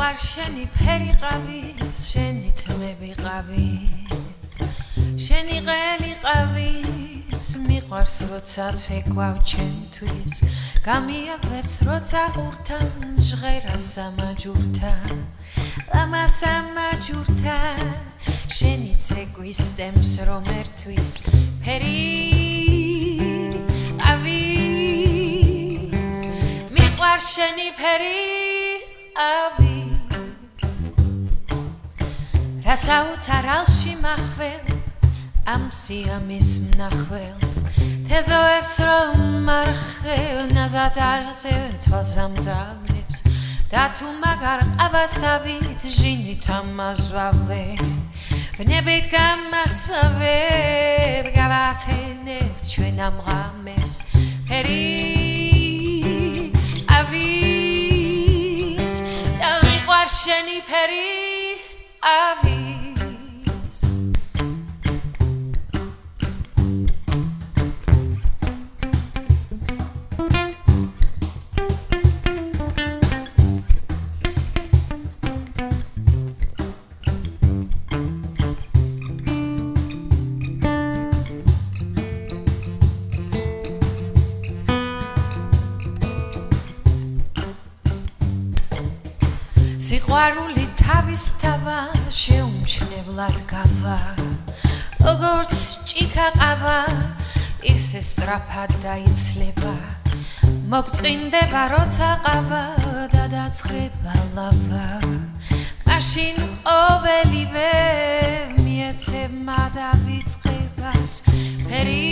მიყვარს შენი ფერი ყავის შენი თმები ყავის შენი ყელი ყავის მიყვარს როცა ცეკვავ ჩემთვის გამიავლებს როცა ყურთან ჟღერა სამაჯურთან ლამა სამაჯურთან შენი ცეკვის დემს რომ ერთვის ფერი ყავის მიყვარს შენი ფერი რასაუცარალში მახվել ამ სიამის მნახველს თეზოებს რომ მარხევ ნაზად არ წევთვალს ამძამებს და თუ მაგარ ყავასავით ჟინით ამაზვავე ვნებით გამასვავებ გავათენებთ ჩვენ ამ ღამეს ფერი ყავის და მიყვარს შენი ფერი ყავის სიყვარული თავისთავა შეუმჩნევლად გავა როგორც ჭიქა ყავა ისე სწრაფად დაიცლება მოგწყინდება როცა ყავა და დაცხრება ლავა მაშინ ყოველივე მიეცემა დავიწყებას ფერი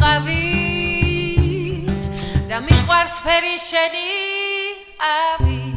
ყავის და მიყვარს ფერი შენი ყავის